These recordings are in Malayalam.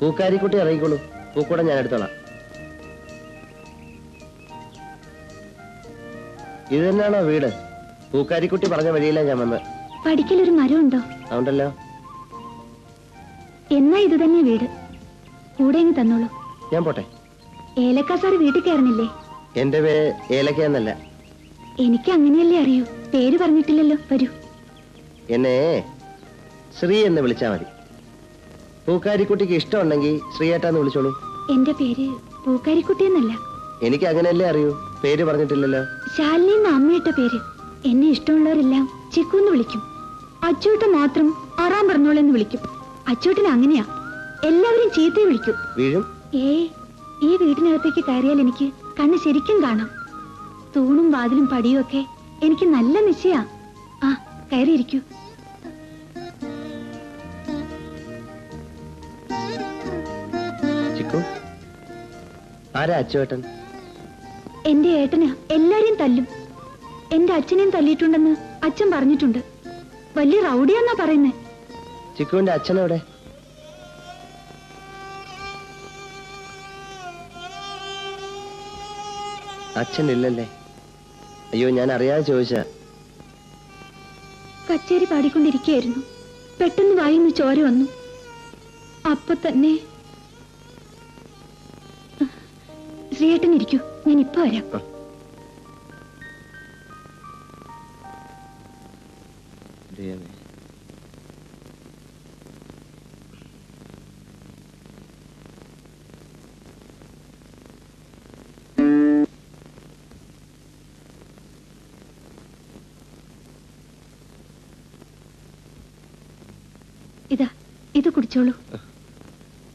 പൂക്കാരിക്കുട്ടി ഇറങ്ങിക്കോളൂ, പൂക്കൂടെ ഞാൻ എടുത്തോളാം. ഇത് തന്നെയാണോ വീട്? പൂക്കാരിക്കുട്ടി പറഞ്ഞ വഴിയിലാണ് ഞാൻ വന്നത്. പഠിക്കലൊരു മരമുണ്ടോ? ഉണ്ടല്ലോ. എന്നാ ഇത് തന്നെ വീട്, കൂടെ ഇങ്ങ് തന്നോളൂ. ഞാൻ പോട്ടെ. ഏലക്ക സാർ വീട്ടിൽ കയറുന്നില്ലേ? എന്റെ പേര് ഏലക്ക എന്നല്ല. എനിക്ക് അങ്ങനെയല്ലേ അറിയൂ, പേര് പറഞ്ഞിട്ടില്ലല്ലോ. വരൂ. എന്നെ ശ്രീ എന്ന് വിളിച്ചാ മതി. പൂക്കാരിക്കുട്ടിക്ക് ഇഷ്ടമുണ്ടെങ്കിൽ ശ്രീയേട്ടാന്ന് വിളിച്ചോളൂ. എന്റെ പേര് പൂക്കാരിക്കുട്ടി എന്നല്ല. എനിക്ക് അങ്ങനെയല്ലേ അറിയൂ, പേര് പറഞ്ഞിട്ടില്ലല്ലോ. ശാലിനി എന്ന അമ്മയിട്ട പേര്. എന്നെ ഇഷ്ടമുള്ളവരെല്ലാം ചിക്കുന്ന് വിളിക്കും. അച്ചൂട്ട മാത്രം ആറാം പറഞ്ഞോളെന്ന് വിളിക്കും. അച്ചൂട്ടിന് അങ്ങനെയാ, എല്ലാവരും ചീത്ത വിളിക്കും. വീഴും. ഈ വീടിനകത്തേക്ക് കയറിയാൽ എനിക്ക് കണ്ണ് ശരിക്കും കാണാം. തൂണും വാതിലും പടിയും ഒക്കെ എനിക്ക് നല്ല നിശ്ചയാ. ആ, കയറിയിരിക്കൂ. ചിക്കു, ആരാ അച്ചുവേട്ടൻ? എന്റെ ഏട്ടന് എല്ലാരെയും തല്ലും. എന്റെ അച്ഛനെയും തല്ലിയിട്ടുണ്ടെന്ന് അച്ഛൻ പറഞ്ഞിട്ടുണ്ട്. വലിയ റൗഡിയാന്നാ പറയുന്നേ. ചിക്കുവിന്റെ അച്ഛനെവിടെ? അച്ഛനില്ലല്ലേ? അയ്യോ, ഞാൻ അറിയാതെ ചോദിച്ചാ. കച്ചേരി പാടിക്കൊണ്ടിരിക്കുകയായിരുന്നു. പെട്ടെന്ന് വായിന്ന് ചോര വന്നു. അപ്പൊ തന്നെ ശ്രീയേട്ടൻ ഇരിക്കൂ, ഞാൻ ഇപ്പൊ വരാം. ഇതാ, ഇത് കുടിച്ചോളൂ.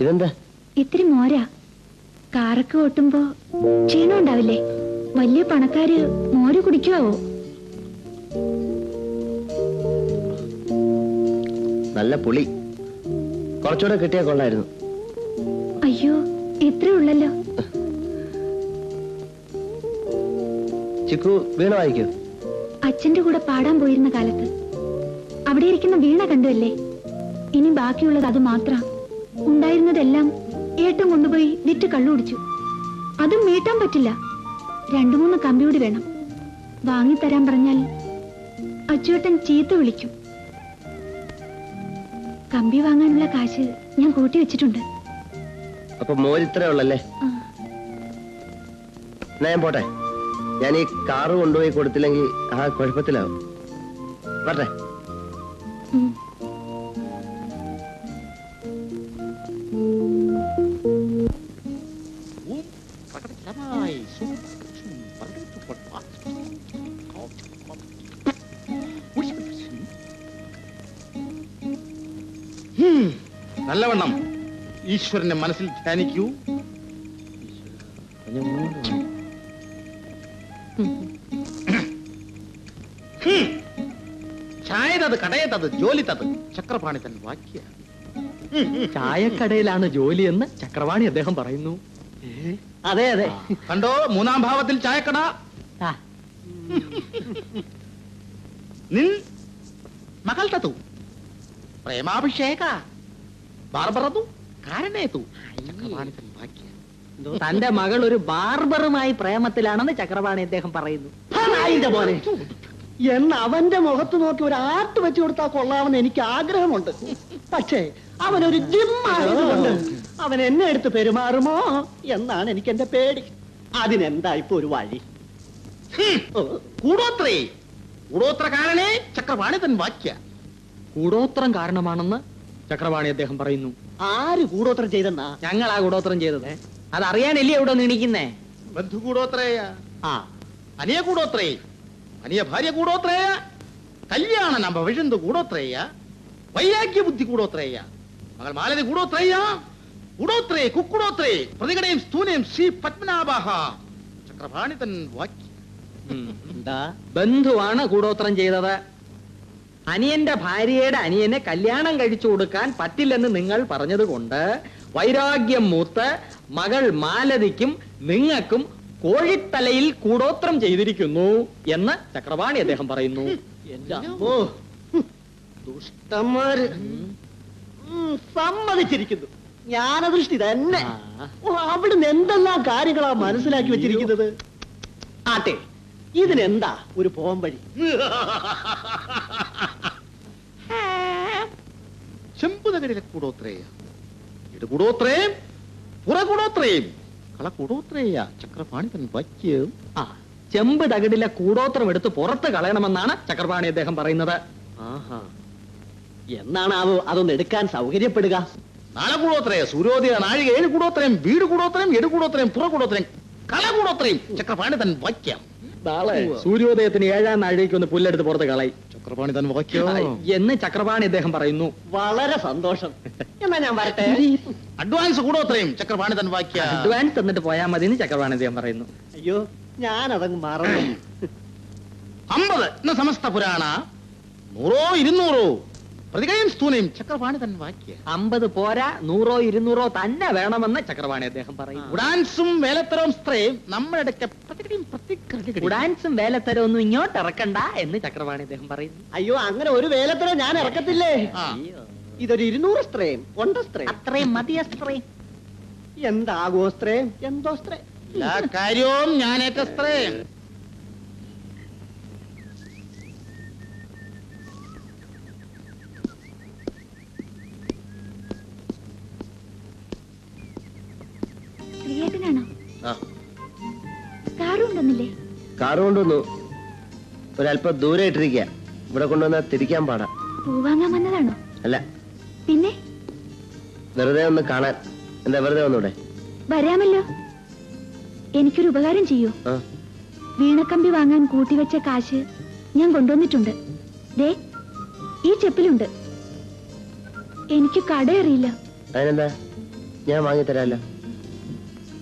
ഇതെന്താ? ഇത്തിരി മോരാ. കാറൊക്കെ ഓട്ടുമ്പോ ക്ഷീണം ഉണ്ടാവില്ലേ? വലിയ പണക്കാര് മോര് കുടിക്കുവോ? നല്ല പുളി. കുറച്ചുകൂടെ കിട്ടിയാ കൊള്ളായിരുന്നു. അയ്യോ, ഇത്രേ ഉള്ളല്ലോ. ചിക്കു, വീണ വായിക്കൂ. അച്ഛന്റെ കൂടെ പാടാൻ പോയിരുന്ന കാലത്ത് അവിടെ ഇരിക്കുന്ന വീണ കണ്ടുവല്ലേ? ഇനി ബാക്കിയുള്ളത് അത് മാത്രം. ഉണ്ടായിരുന്നതെല്ലാം ഏട്ടൻ കൊണ്ടുപോയി വിറ്റ് കള്ളു കുടിച്ചു. അതും മീട്ടാൻ പറ്റില്ല. 2-3 കമ്പിയൂടി വേണം. വാങ്ങിത്തരാൻ പറഞ്ഞാൽ അച്ചുവേട്ടൻ ചീത്ത വിളിക്കും. കമ്പി വാങ്ങാനുള്ള കാശ് ഞാൻ കൂട്ടി വെച്ചിട്ടുണ്ട്. അപ്പൊ മോരിത്രേ ഉള്ളല്ലേ? എന്നാ ഞാൻ പോട്ടെ. ഞാൻ ഈ കാറ് കൊണ്ടുപോയി കൊടുത്തില്ലെങ്കിൽ ആ കുഴപ്പത്തിലാവും. വരട്ടെ. നല്ലവണ്ണം ഈശ്വരനെ മനസ്സിൽ ധ്യാനിക്കൂ. ചായതത് കടയതത് ജോലിതത് ചക്രപാണി തൻ വാക്യ. ചായക്കടയിലാണ് ജോലിയെന്ന് ചക്രവാണി അദ്ദേഹം പറയുന്നു. അതെ അതെ, കണ്ടോ? 3-ാം ഭാവത്തിൽ ചായക്കട. നിൻ മകൾ തതു പ്രേമാഭിഷേക ബാർബറതു കാരണേതു ചക്രപാണി തൻ വാക്യ. തന്റെ മകൾ ഒരു ബാർബറുമായി പ്രേമത്തിലാണെന്ന് ചക്രപാണി അദ്ദേഹം പറയുന്നു. പോലെ എന്ന് അവന്റെ മുഖത്ത് നോക്കി ഒരു ആർട്ട് വെച്ചു കൊടുത്താൽ കൊള്ളാമെന്ന് എനിക്ക് ആഗ്രഹമുണ്ട്. പക്ഷേ അവനൊരു ജിമ്മായതുകൊണ്ട് അവൻ എന്നെ എടുത്ത് പെരുമാറുമോ എന്നാണ് എനിക്ക് എന്റെ പേടി. അതിനെന്താ ഇപ്പൊ ഒരു വഴി? കൂടോത്രേ കൂടോത്ര കാരണേ ചക്രപാണി തൻ വാക്യ. കൂടോത്രം കാരണമാണെന്ന് ചക്രപാണി അദ്ദേഹം പറയുന്നു. ആര് കൂടോത്രം ചെയ്തെന്നാ? ഞങ്ങളാ കൂടോത്രം ചെയ്തത്. അതറിയാനല്ലേ ഇവിടെ നീണിക്കുന്നേ? ബന്ധു കൂടോത്രേയ, ആ അനിയ കൂടോത്രേ, അനിയ ഭാര്യ കൂടോത്രേയ, കല്യാണ നമ്പ വിഴുന്തു കൂടോത്രേയ, വൈരാഗ്യ ബുദ്ധി കൂടോത്രേയ, മകൾ മാലതി കൂടോത്രേയ, കൂടോത്രേ കുക്കുടോത്രേ പ്രതികടയും സ്ഥൂനയും ശ്രീ പത്മനാഭ ചക്രപാണി തൻ വാക്യ. എന്താ? ബന്ധുവാണ് കൂടോത്രം ചെയ്തത്. അനിയന്റെ ഭാര്യയുടെ അനിയനെ കല്യാണം കഴിച്ചു കൊടുക്കാൻ പറ്റില്ലെന്ന് നിങ്ങൾ പറഞ്ഞതുകൊണ്ട് വൈരാഗ്യം മൂത്ത് മകൾ മാലതിക്കും നിങ്ങൾക്കും കോഴിത്തലയിൽ കൂടോത്രം ചെയ്തിരിക്കുന്നു എന്ന് ചക്രപാണി അദ്ദേഹം പറയുന്നു. ഓ ദുഷ്ടന്മാര്. സമ്മതിച്ചിരിക്കുന്നു. ജ്ഞാനദൃഷ്ടി തന്നെ. ഓ, അവിടുന്ന് എന്തെല്ലാം കാര്യങ്ങളാ മനസ്സിലാക്കി വെച്ചിരിക്കുന്നത്. ആട്ടെ, ഇതിനെന്താ ഒരു പോം വഴി? ചെമ്പുതകരിലെ കൂടോത്രേയ ഇട കൂടോത്രേയും പുറ കൂടോത്രേയും കള കൂടോത്രേയ ചക്രപാണി തൻ വാക്യം. ചെമ്പ് തകിടിലെ കൂടോത്രം എടുത്ത് പുറത്ത് കളയണമെന്നാണ് ചക്രപാണി അദ്ദേഹം പറയുന്നത്. ആഹാ, എന്നാണാവോ അതൊന്ന് എടുക്കാൻ സൗകര്യപ്പെടുക? നാളെ കൂടോത്രേയ സൂര്യോദയ നാഴിക 7 കൂടോത്രയും വീട് കൂടോത്രയും എടു കൂടോത്രയും പുറ കൂടോത്രയും കള കൂടോത്രയും ചക്രപാണി തൻ വാക്യം. നാളെ സൂര്യോദയത്തിന് 7-ാം നാഴികയ്ക്ക് ഒന്ന് പുല്ലെടുത്ത് പുറത്ത് കളയും ചക്രപാണി തൻ വാക്യം എന്ന് ചക്രപാണി അദ്ദേഹം പറയുന്നു. വളരെ സന്തോഷം. എന്നാ ഞാൻ വരട്ടെ. അഡ്വാൻസ് കൂടോത്രയും ചക്രപാണി തൻ വാക്യം. അഡ്വാൻസ് തന്നിട്ട് പോയാൽ മതി എന്ന് ചക്രപാണി അദ്ദേഹം പറയുന്നു. അയ്യോ, ഞാൻ മറന്നു. 50 എന്ന സമസ്ത പുരാണ 100 200 പ്രതികയും സ്തൂനയും ചക്രപാണി തൻ വാക്യം. 50 പോരാ, 100 200 തന്നെ വേണമെന്ന് ചക്രപാണി അദ്ദേഹം പറയുന്നു. ഉഡാൻസും വേലത്തരവും സ്ത്രയും നമ്മുടെ ഉഡാൻസും വേലത്തരം ഒന്നും ഇങ്ങോട്ട് ഇറക്കണ്ട എന്ന് ചക്രപാണി അദ്ദേഹം പറയുന്നു. അയ്യോ, അങ്ങനെ ഒരു വേലത്തര ഞാൻ ഇറക്കത്തില്ലേ. ഇതൊരു 200 സ്ത്രയും 1 സ്ത്രയും അത്രയും മതിയസ്ത്രേ. എന്താകോ സ്ത്രയും എന്തോ സ്ത്രേ. എല്ലാ കാര്യവും ഞാനേറ്റ സ്ത്രയും. ശ്രീയേട്ടനാണോ? കാറുണ്ടെന്നില്ലേ? കാറ് കൊണ്ടുവന്നു. ഒരല്പം ദൂരെ ഇട്ടിരിക്കുക. ഇവിടെ കൊണ്ടുവന്നാൽ തിരിക്കാൻ പാടാ. പൂവാങ്ങാൻ വന്നതാണോ? അല്ല, പിന്നെ വെറുതെ ഒന്ന് കാണാൻ. എന്താ വെറുതെ വന്നൂടെ? വരാമല്ലോ. എനിക്കൊരു ഉപകാരം ചെയ്യൂ. വീണക്കമ്പി വാങ്ങാൻ കൂട്ടിവെച്ച കാശ് ഞാൻ കൊണ്ടുവന്നിട്ടുണ്ട്. ദേ, ഈ ചെപ്പിലുണ്ട്. എനിക്ക് കടയറിയില്ല. അതിനെന്താ, ഞാൻ വാങ്ങിത്തരാല്ലോ.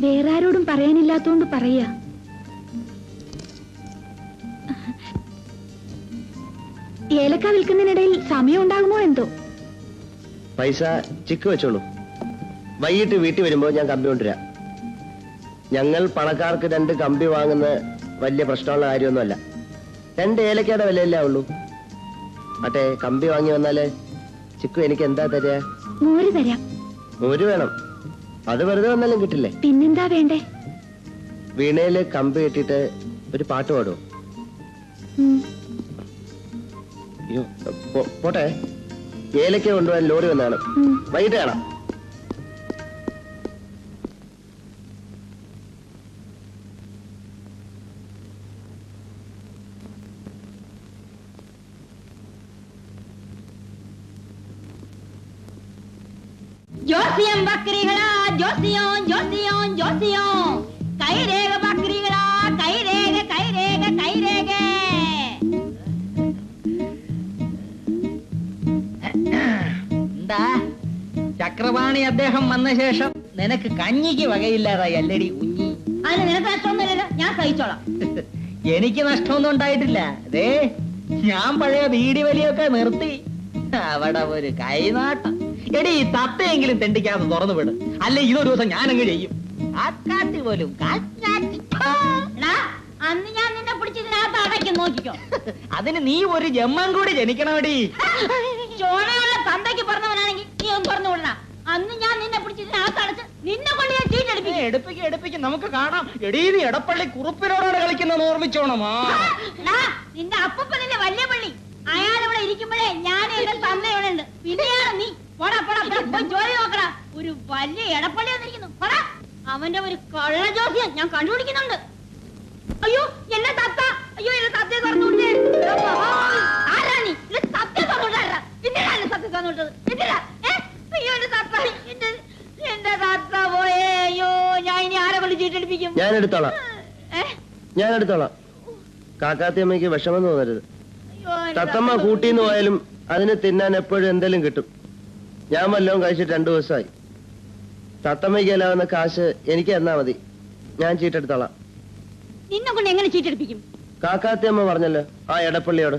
വേറെ ആരോടും പറയാനില്ലാത്തോണ്ട് പറയാ. ഏലക്ക വിൽക്കുന്നതിനിടയിൽ സമയം ഉണ്ടാകുമോ എന്തോ? പൈസ ചിക്ക് വെച്ചോളൂ. വൈകിട്ട് വീട്ടിൽ വരുമ്പോ ഞാൻ കമ്പി കൊണ്ടുവരാം. ഞങ്ങൾ പണക്കാർക്ക് 2 കമ്പി വാങ്ങുന്ന വലിയ പ്രശ്നമുള്ള കാര്യമൊന്നുമല്ല. 2 ഏലക്കയുടെ വിലയല്ലേ ഉള്ളൂ. അട്ടെ, കമ്പി വാങ്ങി വന്നാല് ചിക്കു എനിക്ക് എന്താ തരിക? മോര് തരാം. മോര് വേണം. അത് വെറുതെ വന്നാലും കിട്ടില്ലേ? പിന്നെന്താ വേണ്ടേ? വീണയില് കമ്പി കെട്ടിയിട്ട് ഒരു പാട്ട് പാടുമോ? അയ്യോ, പോട്ടെ. ഏലക്ക കൊണ്ടുപോകാൻ ലോറി വന്നാണ്. വൈകിട്ട് കാണാം. ஜோசியம் பக்ரிகளா ஜோசியம் ஜோசியம் ஜோசியம் கைரேக பக்ரிகளா கைரேக கைரேக கைரேக. എന്താ ചക്രപാണി അദ്ദേഹം വന്ന ശേഷം നിനക്ക് കഞ്ഞിക്ക് വകയില്ലാതായി അല്ലടി കുഞ്ഞി? അതിന് നിനക്ക് നഷ്ടമൊന്നുമില്ലല്ലോ, ഞാൻ സഹിച്ചോളാം. എനിക്ക് നഷ്ടമൊന്നും ഉണ്ടായിട്ടില്ല. അതേ, ഞാൻ പഴയ ബീഡി വലിയൊക്കെ നിർത്തി. അവിടെ ഒരു കൈനാട്ടം. എടി, തത്തയെങ്കിലും തെണ്ടിക്കാതെ തുറന്നു വിട്, അല്ലെ ഇതൊരു ദിവസം ഞാനങ്ങ് ചെയ്യും. കാക്കാത്തി പോലും അന്ന് ഞാൻ നിന്നെ പിടിച്ചതിനകത്ത് അടയ്ക്കും, നോക്കിക്കോ. അതിന് നീ ഒരു ജന്മം കൂടി ജനിക്കണമെടി. ചോണയുള്ള തന്തയ്ക്ക് പറഞ്ഞവനാണെങ്കിൽ നീ ഒന്ന് പറഞ്ഞു വിടണ. അന്ന് ഞാൻ നിന്നെ പിടിച്ചതിനകത്ത് അടച്ച് നിന്നെ കൊണ്ട് ഞാൻ ചീട്ടെടുപ്പിക്കും. എടുപ്പിക്കും, നമുക്ക് കാണാം. എടീ, നീ എടപ്പള്ളി കുറുപ്പിനോടാണ് കളിക്കുന്നത്, ഓർമ്മിച്ചോണമാ. നിന്റെ അപ്പൂപ്പനല്ലേ വലിയ പള്ളി, അയാളിവിടെ ഇരിക്കുമ്പോഴേ ഞാൻ എന്റെ തന്ത ഇവിടെ ഉണ്ട്. പിന്നെയാണ് നീ പോടാ പോടാ പോയി ജോലി നോക്കടാ. ഒരു വലിയ എടപ്പള്ളി വന്നിരിക്കുന്നു. പോടാ, അവന്റെ ഒരു കള്ള ജോസിയം ഞാൻ കണ്ടുപിടിക്കുന്നുണ്ട്. അയ്യോ, എന്നെ തത്ത. അയ്യോ, എന്നെ തത്തയെ തുറന്നുവിട്ടേ. ആരാ നീ? സത്യം തുറന്നുവിട്ടാ. പിന്നെയാ സത്യം തുറന്നുവിട്ടത്? പിന്നെയാ? അയ്യോ, എന്റെ തത്ത, എന്റെ തത്ത പോയേ. അയ്യോ, ഞാൻ ഇനി ആരെ കൊണ്ട് ചീട്ടെടുപ്പിക്കും? ഞാൻ എടുത്തോളാം. കാക്കാത്തിയമ്മയ്ക്ക് വിഷമം തോന്നരുത്. തത്തമ്മ കൂട്ടിന്ന് പോയാലും അതിന് തിന്നാൻ എപ്പോഴും എന്തെങ്കിലും കിട്ടും. ഞാൻ വല്ലതും കഴിച്ചിട്ട് 2 ദിവസമായി. തത്തമ്മയ്ക്ക് എല്ലാവുന്ന കാശ് എനിക്ക് തന്നാ മതി. ഞാൻ ചീട്ടെടുത്തോളാം. നിന്നെ കൊണ്ട് എങ്ങനെ ചീട്ടെടുപ്പിക്കും? കാക്കാത്തിയമ്മ പറഞ്ഞല്ലോ ആ എടപ്പള്ളിയോട്.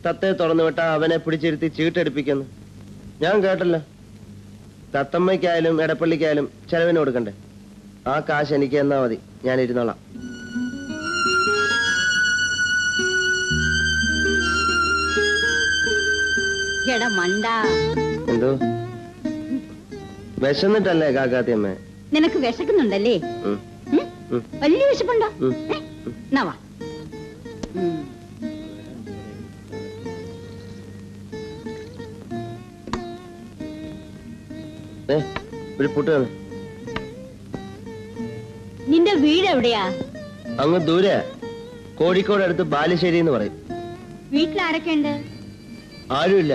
തത്തയെ തുറന്നു വിട്ടാ അവനെ പിടിച്ചിരുത്തി ചീട്ടെടുപ്പിക്കുന്നു. ഞാൻ കേട്ടല്ലോ. തത്തമ്മയ്ക്കായാലും എടപ്പള്ളിക്കായാലും ചെലവിന് കൊടുക്കണ്ടേ? ആ കാശ് എനിക്ക് എന്നാ മതി, ഞാൻ ഇരുന്നോളാം. എടാ മണ്ട, എന്തോ വിശന്നിട്ടല്ലേ കാക്കാത്തിയമ്മ? നിനക്ക് വിശക്കുന്നുണ്ടല്ലേ? ഉം. ഉം? ഉം. വലിയ വിശപ്പുണ്ടോ? ഉം. എന്നാ വാ. ഒരു പുട്ട് തന്നെ. നിന്റെ വീട് എവിടെയാ? അങ്ങ് ദൂരെ, കോഴിക്കോട് അടുത്ത് ബാലുശ്ശേരി എന്ന് പറയും. വീട്ടിൽ ആരൊക്കെ ഉണ്ട്? ആരുമില്ല.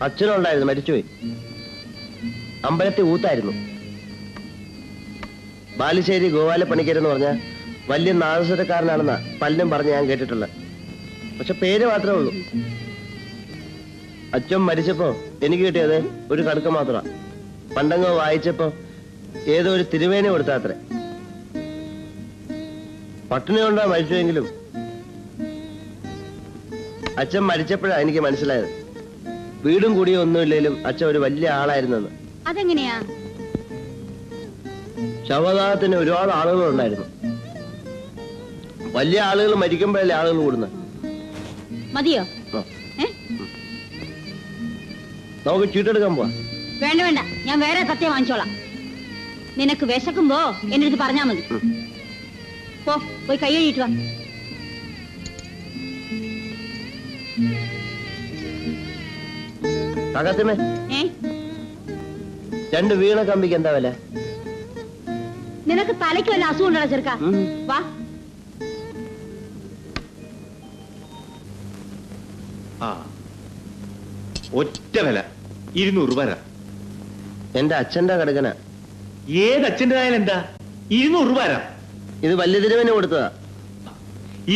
അച്ഛനുണ്ടായിരുന്നു, മരിച്ചുപോയി. അമ്പലത്തിൽ ഊത്തായിരുന്നു. ബാലുശ്ശേരി ഗോപാലപ്പണിക്കരെന്ന് പറഞ്ഞ വലിയ നാദസ്വരക്കാരനാണെന്നാ പലരും പറഞ്ഞ് ഞാൻ കേട്ടിട്ടുള്ളത്. പക്ഷെ പേര് മാത്രമേ ഉള്ളൂ. അച്ഛൻ മരിച്ചപ്പോ എനിക്ക് കിട്ടിയത് ഒരു കടുക്ക മാത്രമാണ്. പണ്ടങ്ങ് വായിച്ചപ്പോ ഏതോ ഒരു തിരുവേന കൊടുത്താത്രേ. പട്ടിണി കൊണ്ടാ മരിച്ചുവെങ്കിലും അച്ഛൻ മരിച്ചപ്പോഴാ എനിക്ക് മനസ്സിലായത് വീടും കൂടിയും ഒന്നുമില്ലേലും അച്ഛൻ ഒരു വലിയ ആളായിരുന്നെന്ന്. അതെങ്ങനെയാ? ശവദാഹത്തിന് ഒരുപാട് ആളുകളുണ്ടായിരുന്നു. വലിയ ആളുകൾ മരിക്കുമ്പോഴല്ലേ ആളുകൾ കൂടുന്നത്. മതിയോ? നമുക്ക് ചീട്ടെടുക്കാൻ പോവാ. വേണ്ട വേണ്ട, ഞാൻ വേറെ സത്യം വാങ്ങിച്ചോളാം. നിനക്ക് വിശക്കുമ്പോ എന്റെ അടുത്ത് പറഞ്ഞാ മതി. പോയി കൈ കഴുകിട്ട് വാ. അകത്തമേ, 2 വീണ കമ്പിക്ക് എന്താ വില? നിനക്ക് തലയ്ക്ക് വല്ല അസുഖം ഉണ്ടോ ചെറുക്ക? വാ. ഒറ്റ വില 200 രൂപ. എന്റെ അച്ഛന്റെ കടുക്കന. ഏത് അച്ഛൻ്റെതായാലും എന്താ 200 രൂപ. ഇത് വലിയ തിരുവന് കൊടുത്തതാ.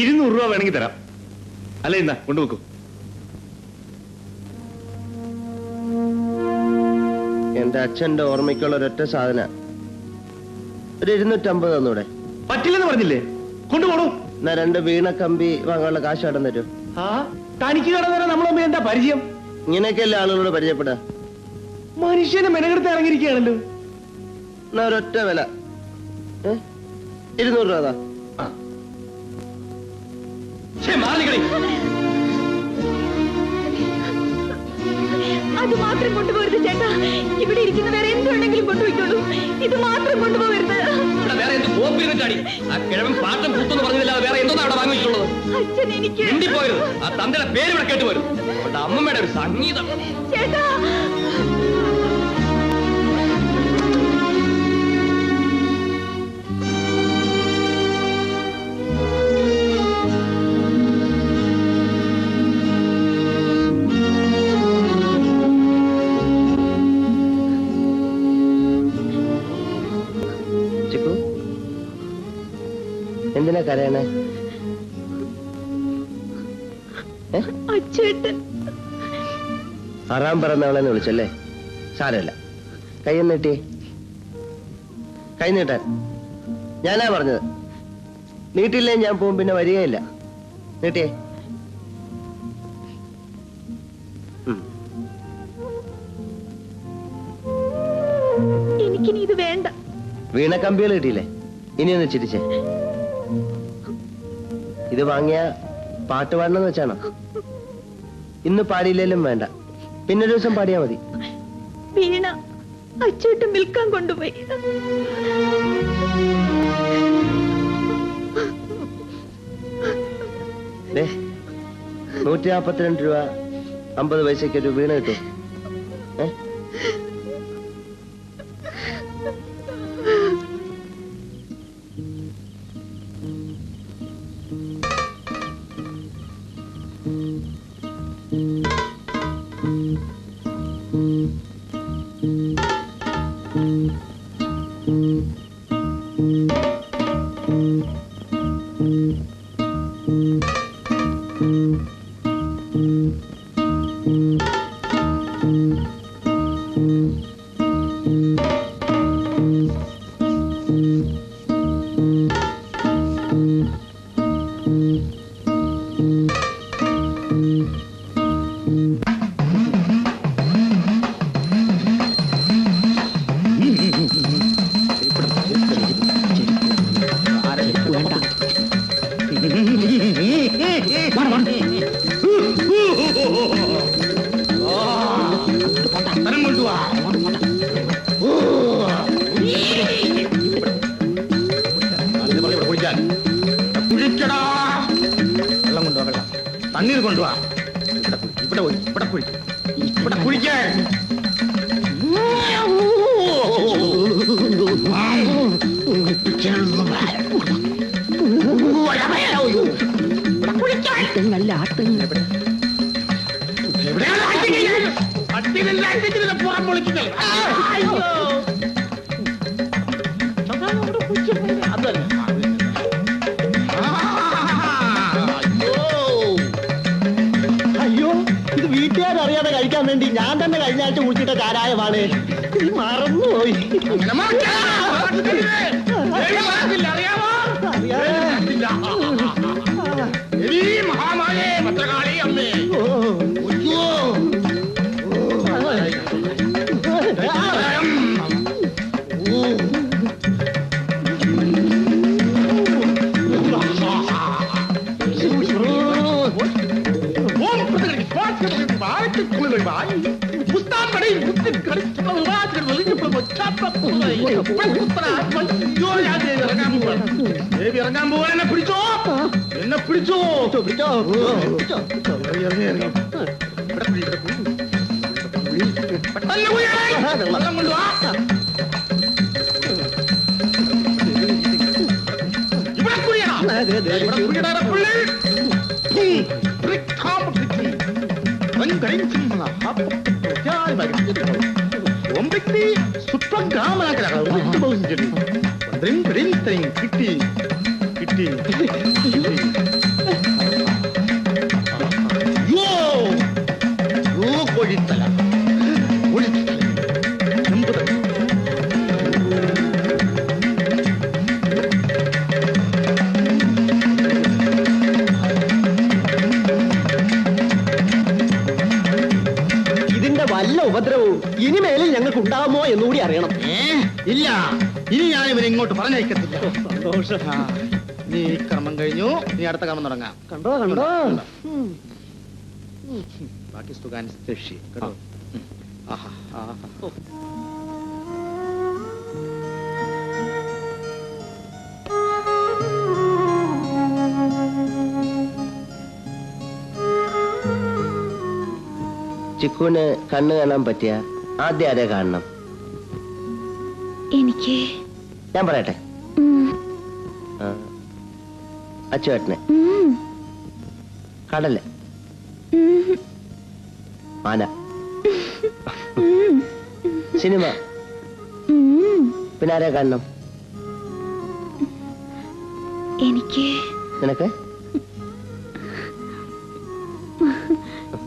200 രൂപ വേണമെങ്കിൽ തരാം. അല്ല, എന്നാ കൊണ്ടുവെക്കും. എന്റെ അച്ഛന്റെ ഓർമ്മയ്ക്കുള്ള ഒരൊറ്റ സാധന. ഒരു 250 തന്നൂടെ? പറ്റില്ലെന്ന് പറഞ്ഞില്ലേ, കൊണ്ടുപോണു. എന്നാ 2 വീണ കമ്പി വാങ്ങാനുള്ള കാശ് കടം തരും. തനിക്ക് കടന്നേരം നമ്മളൊന്നും എന്താ പരിചയം? ഇങ്ങനെയൊക്കെയല്ലേ ആളുകളോട് പരിചയപ്പെടാ. മനുഷ്യനെ മെനകെടുത്ത് ഇറങ്ങിയിരിക്കുകയാണല്ലോ. എന്നാ ഒരൊറ്റ വില 200 രൂപ. അതാ അത് മാത്രം കൊണ്ടുപോകരുത് ചേട്ടാ. ഇവിടെ ഇരിക്കുന്ന വേറെ എന്തുണ്ടെങ്കിലും കൊണ്ടുപോയിക്കോളൂ. ഇത് മാത്രം കൊണ്ടുപോകരുത്. അച്ഛൻ എനിക്ക് ആ തന്തയുടെ പേര് ഇവിടെ കേട്ടുവരും. അവരുടെ അമ്മമ്മയുടെ ഒരു സംഗീതം. ചേട്ടാ, ചിക്കു, എന്തിനാ കരയണേ? അച്ഛേട്ടൻ ആറാം പിറന്നവളെന്ന് വിളിച്ചല്ലേ? സാരമില്ല, കൈ നീട്ടി. കൈ നീട്ടാൻ ഞാനാ പറഞ്ഞത്. നീട്ടില്ലേ ഞാൻ പോകും, പിന്നെ വരികയില്ല. നീട്ടിയേ. എനിക്കിനി ഇത് വേണ്ട. വീണ കമ്പികൾ കിട്ടിയില്ലേ? ഇനി ഒന്ന് ചിരിച്ചേ. ഇത് വാങ്ങിയ പാട്ട് പാടണമെന്ന് വെച്ചാണോ? ഇന്ന് പാടിയില്ലേലും വേണ്ട, പിന്നൊരു ദിവസം പാടിയാ മതി. വീണ അച്ഛേട്ടൻ വിൽക്കാൻ കൊണ്ടുപോയി. 142 രൂപ 50 പൈസയ്ക്ക് ഒരു വീണ കിട്ടും. തണ്ണീർ കൊണ്ടുവാ. ഇവിടെ കുഴിക്കാൻ പുറം പൊളിക്കുന്നത്. അയ്യോ, ഇത് വീട്ടുകാരറിയാതെ കഴിക്കാൻ വേണ്ടി ഞാൻ തന്നെ കഴിഞ്ഞ ആഴ്ച കുടിച്ചിട്ട ചാരായമാണ്. മറന്നുപോയി. മഹാമായേ ഭദ്രകാളി അമ്മേ. ഇറങ്ങാൻ പോവാൻ എന്നെ പിടിച്ചോ, എന്നെ പിടിച്ചോ. വെള്ളം കൊണ്ടുവാ. ഇവിടെ കുഴിയണം. കിട്ടി കൊഴിത്തല ഇതിന്റെ വല്ല ഉപദ്രവവും ഇനിമേലിൽ ഞങ്ങൾക്ക് ഉണ്ടാകുമോ എന്നുകൂടി അറിയണം. ഇല്ല, ഇനി ഞാൻ ഇവരെ ഇങ്ങോട്ട് പറഞ്ഞയക്കത്തില്ല. സന്തോഷം. നീ കർമ്മം കഴിഞ്ഞു, നീ അടുത്ത കർമ്മം തുടങ്ങാം. കണ്ടോ ബാക്കി സുഖാൻ കേട്ടോ. ആഹാ ആഹാ. ചിക്കുവിന് കണ്ണ് കാണാൻ പറ്റിയ ആദ്യം ആരെ കാണണം? എനിക്ക് ഞാൻ പറയട്ടെ, അച്ചുവേട്ടനെ, കടല്, ആന, സിനിമ, പിന്നെ ആരെ കാണണം? എനിക്ക് നിനക്ക്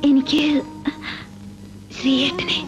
എനിക്ക് ശ്രീയേട്ടനെ.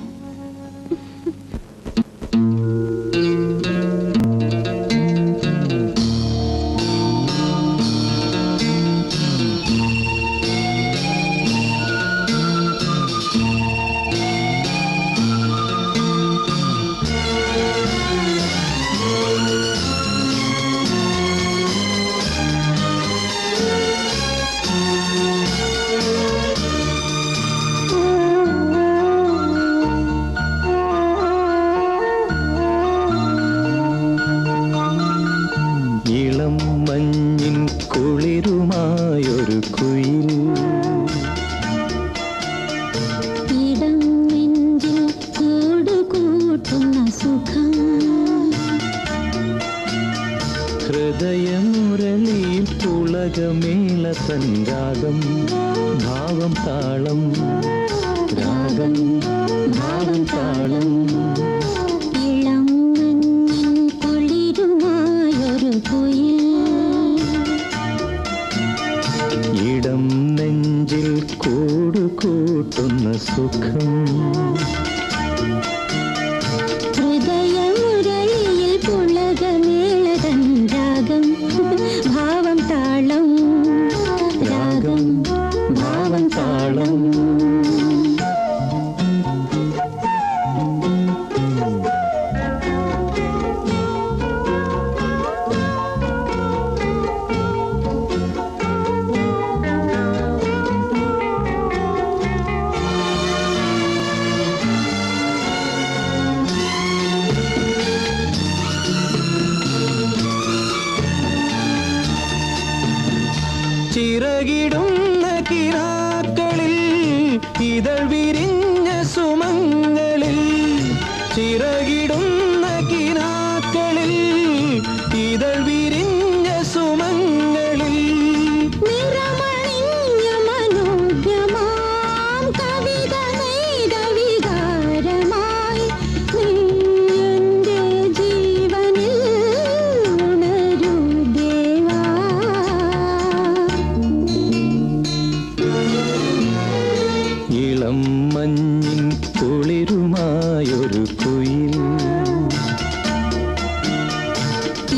ഹൃദയമുരളിയിൽ പുളകമേള സംഗാതം ഭാവം താളം രാഗം ഭാവം താളം ഇളം കുളിരുമായൊരു കുയിൽ ഇടം നെഞ്ചിൽ കൂടുകൂട്ടുന്ന സുഖം ഹൃദയമുരളിയിൽ പുളകമേളതൻ രാഗം ഭാവം താളം രാഗം ഭാവം താളം ഇളം മഞ്ഞിൻ കുളിരുമായൊരു കുയിൽ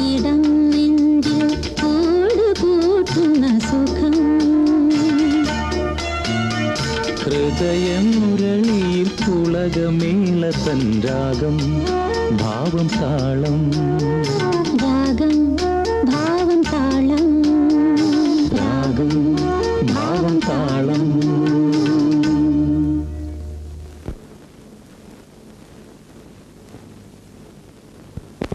ഇടം നെഞ്ചിൽ കൂടുകൂട്ടുന്ന സുഖം ഹൃദയമുരളിയിൽ പുളകമേളതൻ രാഗം ഭാവം താളം രാഗം ഭാവം താളം രാഗം ഭാവം താളം